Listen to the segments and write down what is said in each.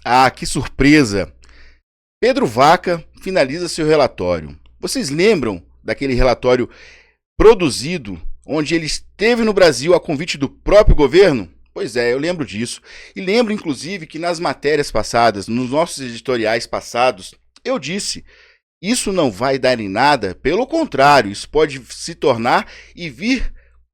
Ah, que surpresa! Pedro Vaca finaliza seu relatório. Vocês lembram daquele relatório produzido onde ele esteve no Brasil a convite do próprio governo? Pois é, eu lembro disso. E lembro, inclusive, que nas matérias passadas, nos nossos editoriais passados, eu disse: isso não vai dar em nada, pelo contrário, isso pode se tornar e vir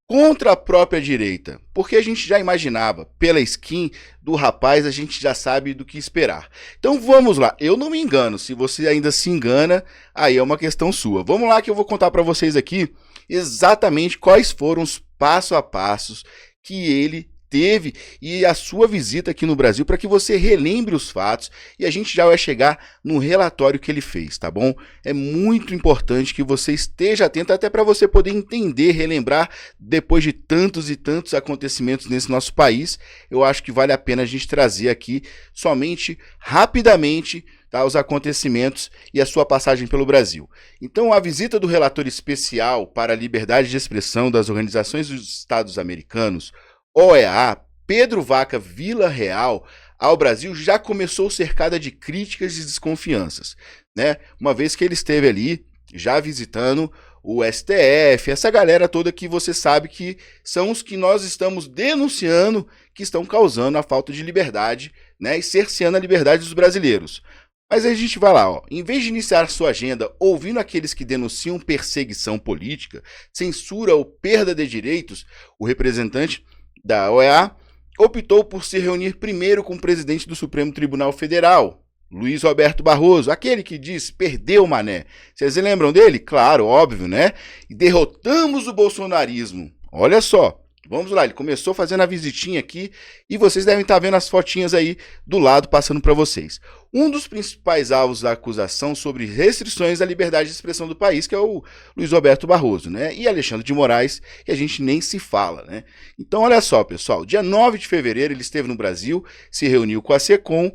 contra a própria direita, porque a gente já imaginava, pela skin do rapaz, a gente já sabe do que esperar. Então vamos lá, eu não me engano, se você ainda se engana, aí é uma questão sua. Vamos lá que eu vou contar para vocês aqui exatamente quais foram os passo a passos que ele teve e a sua visita aqui no Brasil, para que você relembre os fatos e a gente já vai chegar no relatório que ele fez, tá bom? É muito importante que você esteja atento até para você poder entender, relembrar depois de tantos e tantos acontecimentos nesse nosso país. Eu acho que vale a pena a gente trazer aqui somente rapidamente, tá, os acontecimentos e a sua passagem pelo Brasil. Então, a visita do relator especial para a liberdade de expressão das Organizações dos Estados Americanos, OEA, Pedro Vaca Vila-Real, ao Brasil já começou cercada de críticas e desconfianças, né? Uma vez que ele esteve ali já visitando o STF, essa galera toda que você sabe que são os que nós estamos denunciando que estão causando a falta de liberdade, né? E cerceando a liberdade dos brasileiros. Mas aí a gente vai lá, ó. Em vez de iniciar sua agenda ouvindo aqueles que denunciam perseguição política, censura ou perda de direitos, o representante da OEA optou por se reunir primeiro com o presidente do Supremo Tribunal Federal, Luiz Roberto Barroso, aquele que diz: perdeu, mané. Vocês se lembram dele? Claro, óbvio, né? E derrotamos o bolsonarismo. Olha só, vamos lá, ele começou fazendo a visitinha aqui e vocês devem estar vendo as fotinhas aí do lado passando para vocês. Um dos principais alvos da acusação sobre restrições à liberdade de expressão do país, que é o Luiz Roberto Barroso, né? E Alexandre de Moraes, que a gente nem se fala, né? Então, olha só, pessoal, dia 9 de fevereiro ele esteve no Brasil, se reuniu com a SECOM,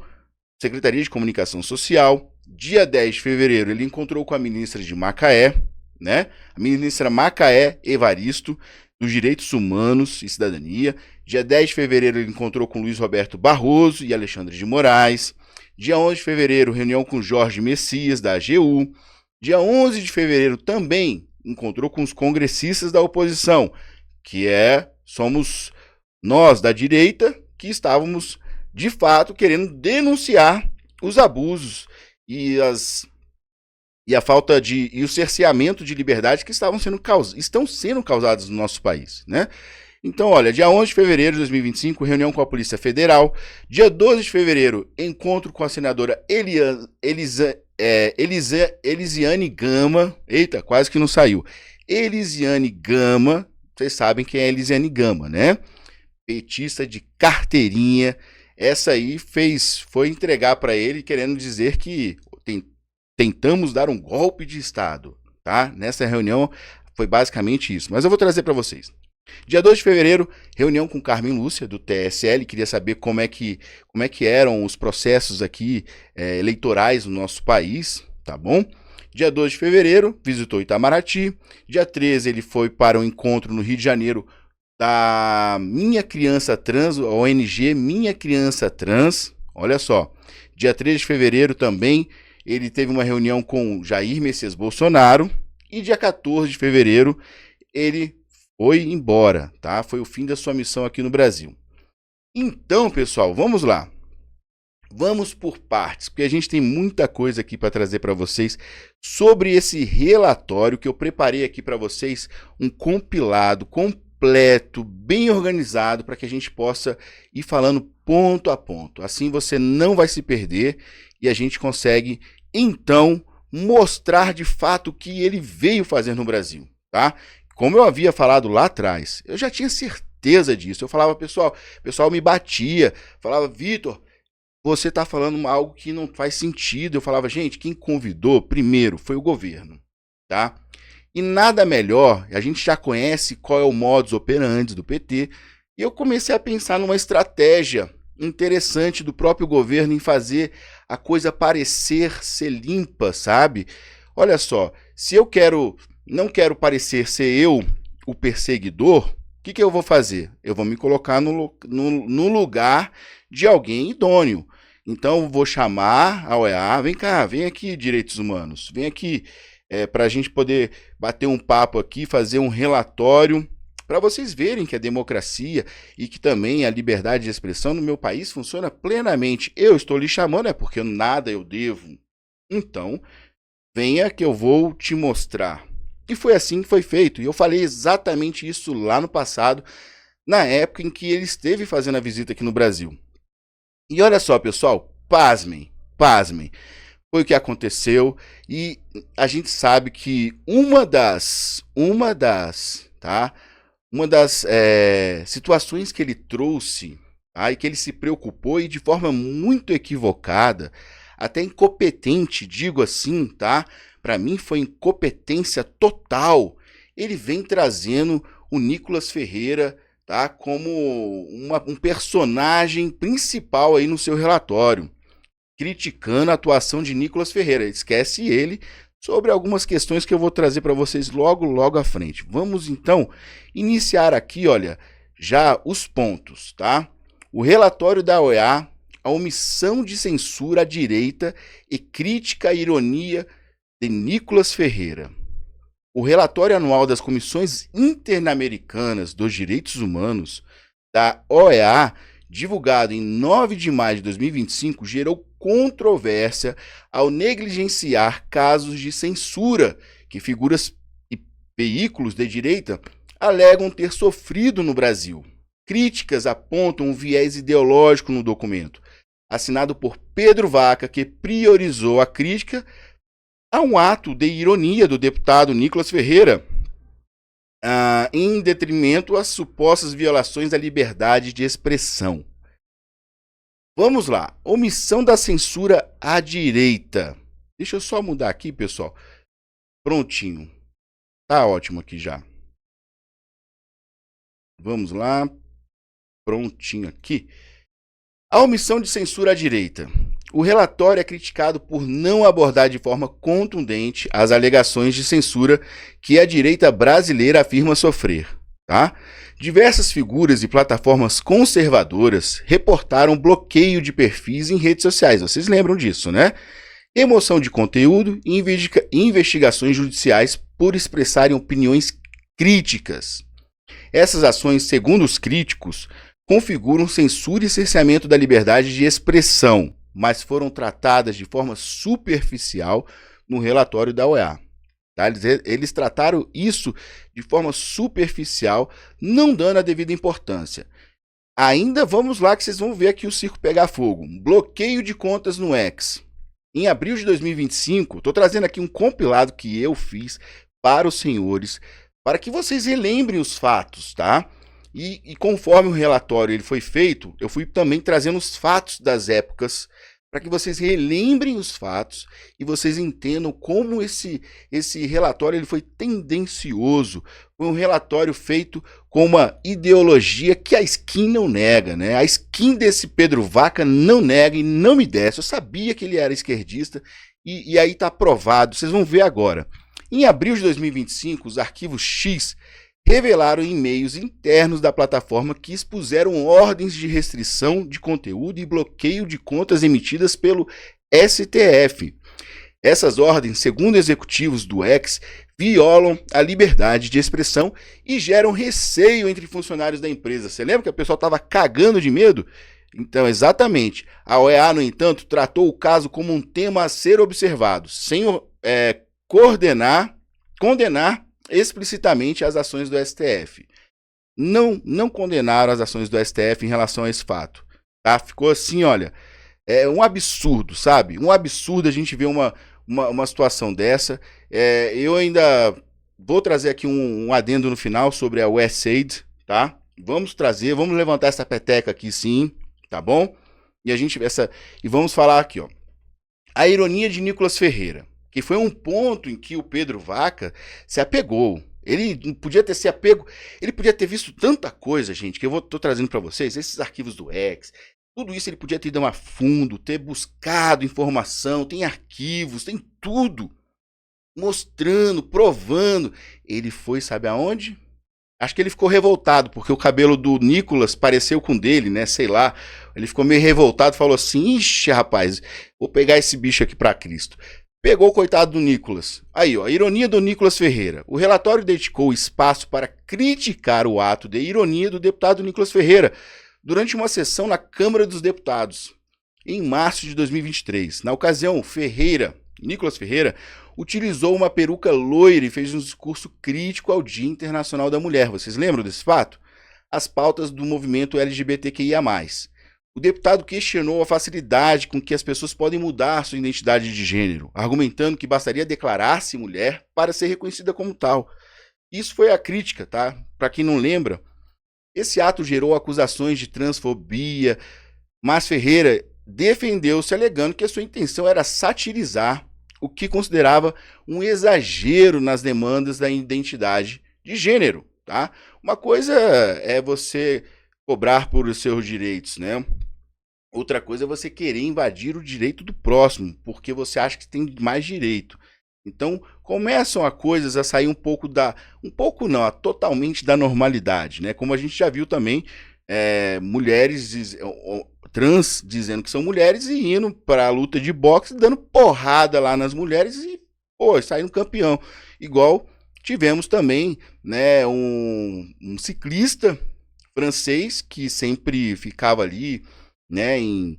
Secretaria de Comunicação Social. Dia 10 de fevereiro ele encontrou com a ministra de Macaé, né? A ministra Macaé Evaristo, dos Direitos Humanos e Cidadania. Dia 10 de fevereiro ele encontrou com Luiz Roberto Barroso e Alexandre de Moraes. Dia 11 de fevereiro, reunião com Jorge Messias, da AGU. Dia 11 de fevereiro também encontrou com os congressistas da oposição, que somos nós da direita que estávamos, de fato, querendo denunciar os abusos e a falta e o cerceamento de liberdade que estão sendo causados no nosso país, né? Então, olha, dia 11 de fevereiro de 2025, reunião com a Polícia Federal. Dia 12 de fevereiro, encontro com a senadora Elisiane Gama. Eita, quase que não saiu. Elisiane Gama, vocês sabem quem é Elisiane Gama, né? Petista de carteirinha. Essa aí foi entregar para ele querendo dizer que tentamos dar um golpe de Estado, tá? Nessa reunião foi basicamente isso, mas eu vou trazer para vocês. Dia 2 de fevereiro, reunião com Carmen Lúcia, do TSL, queria saber como é que eram os processos aqui eleitorais no nosso país, tá bom? Dia 2 de fevereiro, visitou Itamaraty. Dia 13, ele foi para um encontro no Rio de Janeiro da Minha Criança Trans, a ONG Minha Criança Trans, olha só. Dia 13 de fevereiro também, ele teve uma reunião com Jair Messias Bolsonaro. E dia 14 de fevereiro, ele foi embora, tá? Foi o fim da sua missão aqui no Brasil. Então, pessoal, vamos lá. Vamos por partes, porque a gente tem muita coisa aqui para trazer para vocês sobre esse relatório que eu preparei aqui para vocês, um compilado completo, bem organizado, para que a gente possa ir falando ponto a ponto. Assim você não vai se perder e a gente consegue, então, mostrar de fato o que ele veio fazer no Brasil, tá? Como eu havia falado lá atrás, eu já tinha certeza disso. Eu falava, o pessoal me batia, falava: Vitor, você está falando algo que não faz sentido. Eu falava: gente, quem convidou primeiro foi o governo, tá? E nada melhor, a gente já conhece qual é o modus operandi do PT, e eu comecei a pensar numa estratégia interessante do próprio governo em fazer a coisa parecer ser limpa, sabe? Olha só, se eu não quero parecer ser eu o perseguidor, o que eu vou fazer? Eu vou me colocar no lugar de alguém idôneo. Então, vou chamar a OEA, vem cá, vem aqui, direitos humanos, vem aqui, para a gente poder bater um papo aqui, fazer um relatório, para vocês verem que a democracia e que também a liberdade de expressão no meu país funciona plenamente. Eu estou lhe chamando, é porque nada eu devo. Então, venha que eu vou te mostrar. E foi assim que foi feito. E eu falei exatamente isso lá no passado, na época em que ele esteve fazendo a visita aqui no Brasil. E olha só, pessoal, pasmem, pasmem. Foi o que aconteceu e a gente sabe que uma das situações que ele trouxe, tá, e que ele se preocupou e de forma muito equivocada, até incompetente, digo assim, tá? Para mim foi incompetência total. Ele vem trazendo o Nicolas Ferreira, tá, como um personagem principal aí no seu relatório, criticando a atuação de Nicolas Ferreira. Esquece ele sobre algumas questões que eu vou trazer para vocês logo à frente. Vamos então iniciar aqui, olha, já os pontos, tá? O relatório da OEA, a omissão de censura à direita e crítica à ironia de Nicolas Ferreira. O relatório anual das Comissões Interamericanas dos Direitos Humanos, da OEA, divulgado em 9 de maio de 2025, gerou controvérsia ao negligenciar casos de censura que figuras e veículos de direita alegam ter sofrido no Brasil. Críticas apontam um viés ideológico no documento, assinado por Pedro Vaca, que priorizou a crítica a um ato de ironia do deputado Nicolas Ferreira, em detrimento às supostas violações da liberdade de expressão. Vamos lá, omissão da censura à direita. Deixa eu só mudar aqui, pessoal. Prontinho. Tá ótimo aqui já. Vamos lá. Prontinho aqui. A omissão de censura à direita. O relatório é criticado por não abordar de forma contundente as alegações de censura que a direita brasileira afirma sofrer, tá? Diversas figuras e plataformas conservadoras reportaram bloqueio de perfis em redes sociais, vocês lembram disso, né? Remoção de conteúdo e investigações judiciais por expressarem opiniões críticas. Essas ações, segundo os críticos, configuram censura e cerceamento da liberdade de expressão, mas foram tratadas de forma superficial no relatório da OEA. Tá? Eles trataram isso de forma superficial, não dando a devida importância. Ainda vamos lá que vocês vão ver aqui o circo pegar fogo. Bloqueio de contas no X. Em abril de 2025, estou trazendo aqui um compilado que eu fiz para os senhores, para que vocês relembrem os fatos, tá? E conforme o relatório ele foi feito, eu fui também trazendo os fatos das épocas, para que vocês relembrem os fatos e vocês entendam como esse relatório ele foi tendencioso. Foi um relatório feito com uma ideologia que a skin não nega, né? A skin desse Pedro Vaca não nega e não me desce. Eu sabia que ele era esquerdista e aí está provado. Vocês vão ver agora. Em abril de 2025, os arquivos X revelaram e-mails internos da plataforma que expuseram ordens de restrição de conteúdo e bloqueio de contas emitidas pelo STF. Essas ordens, segundo executivos do X, violam a liberdade de expressão e geram receio entre funcionários da empresa. Você lembra que o pessoal estava cagando de medo? Então, exatamente. A OEA, no entanto, tratou o caso como um tema a ser observado, sem condenar explicitamente as ações do STF. Não condenaram as ações do STF em relação a esse fato. Tá? Ficou assim, olha, é um absurdo, sabe? Um absurdo a gente ver uma situação dessa. Eu ainda vou trazer aqui um adendo no final sobre a USAID, tá? Vamos levantar essa peteca aqui sim, tá bom? E vamos falar aqui, ó. A ironia de Nicolas Ferreira, que foi um ponto em que o Pedro Vaca se apegou. Ele podia ter se apego, ele podia ter visto tanta coisa, gente, que eu tô trazendo para vocês, esses arquivos do X, tudo isso ele podia ter ido a fundo, ter buscado informação, tem arquivos, tem tudo, mostrando, provando. Ele foi, sabe aonde? Acho que ele ficou revoltado, porque o cabelo do Nicolas pareceu com o dele, né? Sei lá. Ele ficou meio revoltado, falou assim: ixi, rapaz, vou pegar esse bicho aqui pra Cristo. Pegou o coitado do Nicolas. Aí, ó, a ironia do Nicolas Ferreira. O relatório dedicou espaço para criticar o ato de ironia do deputado Nicolas Ferreira durante uma sessão na Câmara dos Deputados, em março de 2023. Na ocasião, Nicolas Ferreira, utilizou uma peruca loira e fez um discurso crítico ao Dia Internacional da Mulher. Vocês lembram desse fato? As pautas do movimento LGBTQIA+. O deputado questionou a facilidade com que as pessoas podem mudar sua identidade de gênero, argumentando que bastaria declarar-se mulher para ser reconhecida como tal. Isso foi a crítica, tá? Para quem não lembra, esse ato gerou acusações de transfobia, mas Ferreira defendeu-se alegando que a sua intenção era satirizar o que considerava um exagero nas demandas da identidade de gênero, tá? Uma coisa é você cobrar por os seus direitos, né? Outra coisa é você querer invadir o direito do próximo, porque você acha que tem mais direito. Então, começam a coisas a sair totalmente da normalidade, né? Como a gente já viu também, mulheres trans dizendo que são mulheres e indo para a luta de boxe, dando porrada lá nas mulheres e, saindo campeão. Igual tivemos também, né, um ciclista francês que sempre ficava ali, né, em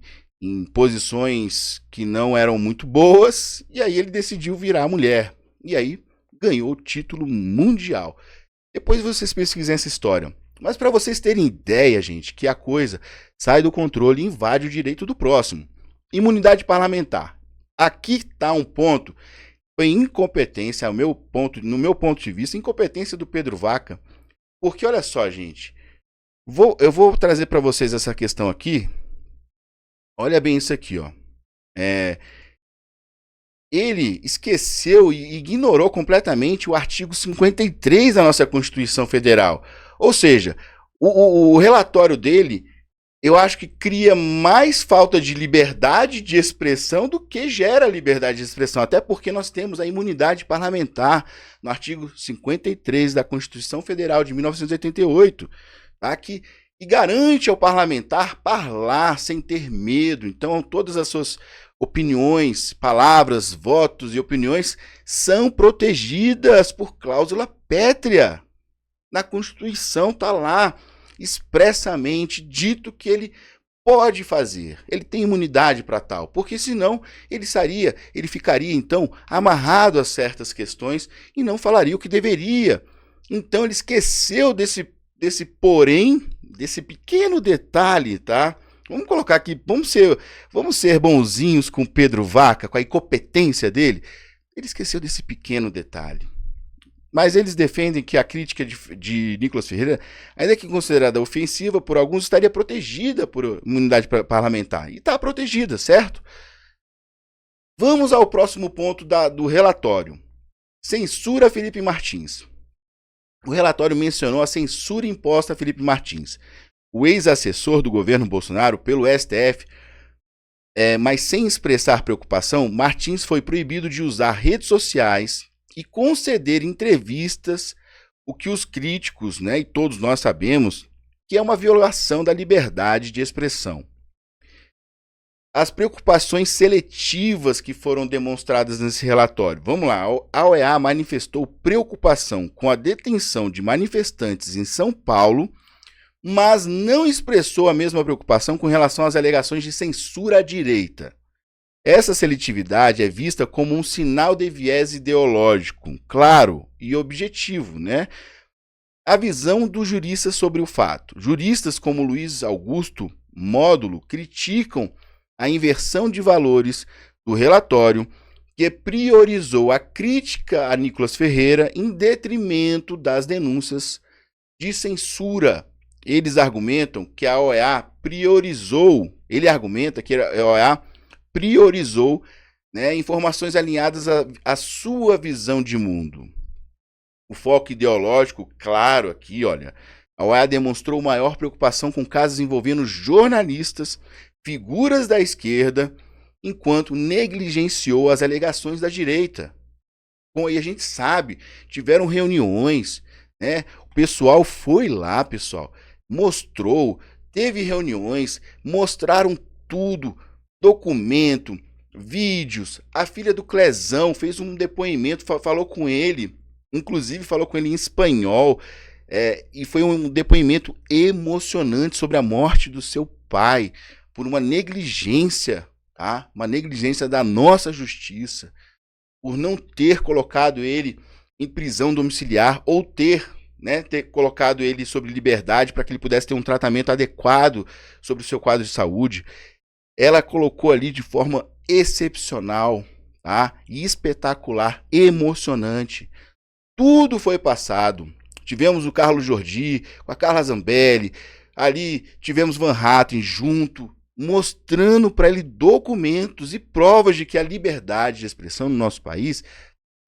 posições que não eram muito boas, e aí ele decidiu virar mulher. E aí ganhou o título mundial. Depois vocês pesquisem essa história. Mas para vocês terem ideia, gente, que a coisa sai do controle e invade o direito do próximo. Imunidade parlamentar. Aqui está um ponto. Foi incompetência, no meu ponto de vista, incompetência do Pedro Vaca. Porque olha só, gente. Eu vou trazer para vocês essa questão aqui. Olha bem isso aqui, ó. Ele esqueceu e ignorou completamente o artigo 53 da nossa Constituição Federal. Ou seja, o relatório dele, eu acho que cria mais falta de liberdade de expressão do que gera liberdade de expressão. Até porque nós temos a imunidade parlamentar no artigo 53 da Constituição Federal de 1988, tá? Que garante ao parlamentar falar sem ter medo. Então, todas as suas opiniões, palavras, votos e opiniões são protegidas por cláusula pétrea. Na Constituição está lá expressamente dito que ele pode fazer. Ele tem imunidade para tal, porque senão ele ficaria então amarrado a certas questões e não falaria o que deveria. Então ele esqueceu desse porém, desse pequeno detalhe, tá? Vamos colocar aqui, vamos ser bonzinhos com Pedro Vaca, com a incompetência dele. Ele esqueceu desse pequeno detalhe. Mas eles defendem que a crítica de Nicolas Ferreira, ainda que considerada ofensiva por alguns, estaria protegida por imunidade parlamentar. E está protegida, certo? Vamos ao próximo ponto do relatório. Censura a Felipe Martins. O relatório mencionou a censura imposta a Felipe Martins, o ex-assessor do governo Bolsonaro pelo STF, mas sem expressar preocupação, Martins foi proibido de usar redes sociais e conceder entrevistas, o que os críticos, né, e todos nós sabemos, que é uma violação da liberdade de expressão. As preocupações seletivas que foram demonstradas nesse relatório. Vamos lá, a OEA manifestou preocupação com a detenção de manifestantes em São Paulo, mas não expressou a mesma preocupação com relação às alegações de censura à direita. Essa seletividade é vista como um sinal de viés ideológico, claro e objetivo, né? A visão dos juristas sobre o fato. Juristas como Luiz Augusto Módulo criticam a inversão de valores do relatório, que priorizou a crítica a Nicolas Ferreira em detrimento das denúncias de censura. Eles argumentam que a OEA priorizou, né, informações alinhadas à sua visão de mundo. O foco ideológico, claro, aqui, olha, a OEA demonstrou maior preocupação com casos envolvendo jornalistas, figuras da esquerda, enquanto negligenciou as alegações da direita. Bom, e a gente sabe, tiveram reuniões, né? pessoal foi lá, pessoal, mostrou, teve reuniões, mostraram tudo, documento, vídeos. A filha do Clezão fez um depoimento, falou com ele, inclusive falou com ele em espanhol, e foi um depoimento emocionante sobre a morte do seu pai, por uma negligência, tá? Uma negligência da nossa justiça, por não ter colocado ele em prisão domiciliar ou ter colocado ele sob liberdade para que ele pudesse ter um tratamento adequado sobre o seu quadro de saúde. Ela colocou ali de forma excepcional, tá? E espetacular, emocionante. Tudo foi passado. Tivemos o Carlos Jordi, com a Carla Zambelli, ali tivemos Van Hatten junto, mostrando para ele documentos e provas de que a liberdade de expressão no nosso país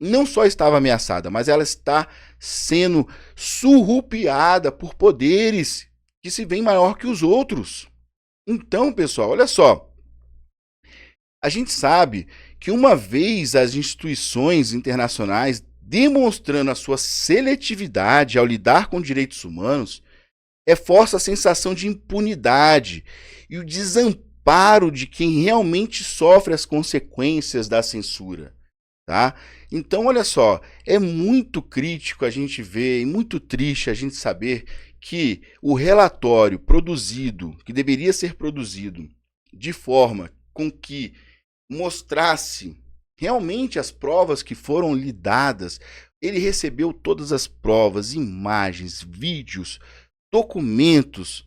não só estava ameaçada, mas ela está sendo surrupiada por poderes que se veem maior que os outros. Então, pessoal, olha só. A gente sabe que uma vez as instituições internacionais demonstrando a sua seletividade ao lidar com direitos humanos, reforça a sensação de impunidade e o desamparo de quem realmente sofre as consequências da censura, tá? Então, olha só, é muito crítico a gente ver e muito triste a gente saber que o relatório produzido, que deveria ser produzido de forma com que mostrasse realmente as provas que foram lhe dadas, ele recebeu todas as provas, imagens, vídeos, documentos,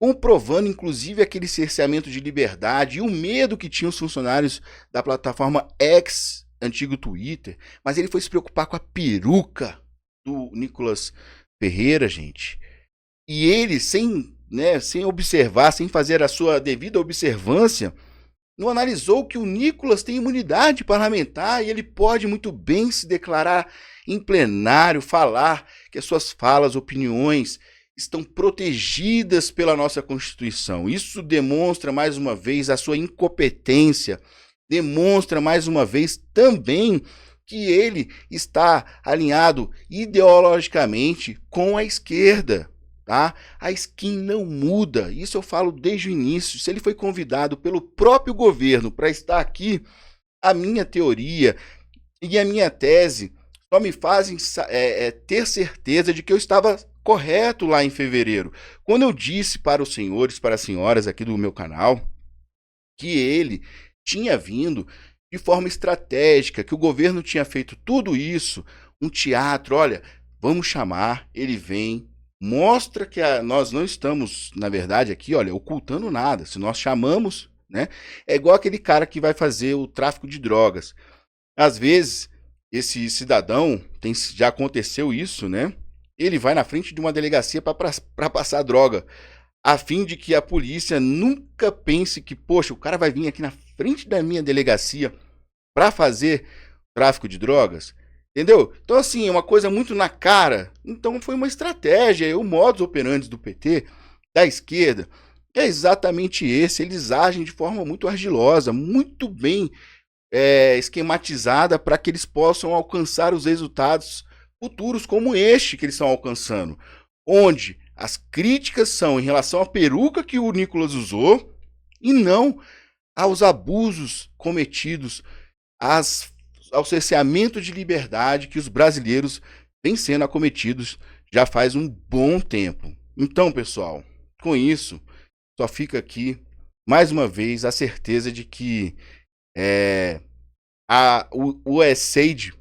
comprovando inclusive aquele cerceamento de liberdade e o medo que tinham os funcionários da plataforma X, antigo Twitter, mas ele foi se preocupar com a peruca do Nicolas Ferreira, gente. E ele, sem observar, sem fazer a sua devida observância, não analisou que o Nicolas tem imunidade parlamentar e ele pode muito bem se declarar em plenário, falar que as suas falas, opiniões estão protegidas pela nossa Constituição. Isso demonstra mais uma vez a sua incompetência, demonstra mais uma vez também que ele está alinhado ideologicamente com a esquerda. Tá? A skin não muda, isso eu falo desde o início. Se ele foi convidado pelo próprio governo para estar aqui, a minha teoria e a minha tese só me fazem ter certeza de que eu estava correto lá em fevereiro, quando eu disse para os senhores, para as senhoras aqui do meu canal, que ele tinha vindo de forma estratégica, que o governo tinha feito tudo isso, um teatro, olha, vamos chamar, ele vem, mostra que nós não estamos, na verdade, aqui, olha, ocultando nada. Se nós chamamos, né? É igual aquele cara que vai fazer o tráfico de drogas. Às vezes, esse cidadão, já aconteceu isso, né? Ele vai na frente de uma delegacia para passar droga, a fim de que a polícia nunca pense que, poxa, o cara vai vir aqui na frente da minha delegacia para fazer tráfico de drogas. Entendeu? Então, assim, é uma coisa muito na cara. Então, foi uma estratégia. O modus operandi do PT, da esquerda, é exatamente esse. Eles agem de forma muito ardilosa, muito bem esquematizada para que eles possam alcançar os resultados futuros como este que eles estão alcançando. Onde as críticas são em relação à peruca que o Nicolas usou e não aos abusos cometidos, ao cerceamento de liberdade que os brasileiros vêm sendo acometidos já faz um bom tempo. Então, pessoal, com isso, só fica aqui, mais uma vez, a certeza de que o USAID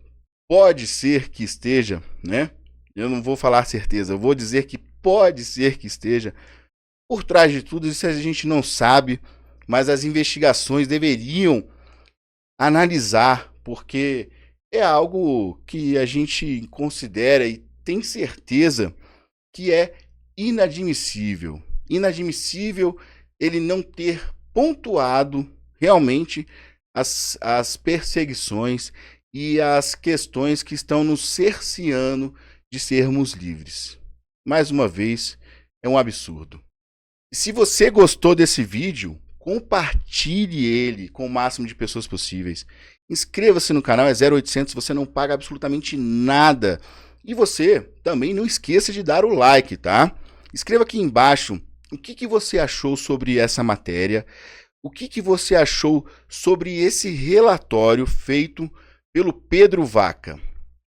pode ser que esteja, né? Eu não vou falar certeza, eu vou dizer que pode ser que esteja por trás de tudo isso. A gente não sabe, mas as investigações deveriam analisar, porque é algo que a gente considera e tem certeza que é inadmissível. Inadmissível ele não ter pontuado realmente as perseguições e as questões que estão nos cerceando de sermos livres. Mais uma vez, é um absurdo. E se você gostou desse vídeo, compartilhe ele com o máximo de pessoas possíveis. Inscreva-se no canal, é 0800, você não paga absolutamente nada E você também não esqueça de dar o like, tá? Escreva aqui embaixo o que você achou sobre essa matéria, o que você achou sobre esse relatório feito pelo Pedro Vaca.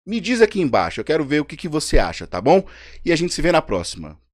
Me diz aqui embaixo, eu quero ver o que você acha, tá bom? E a gente se vê na próxima.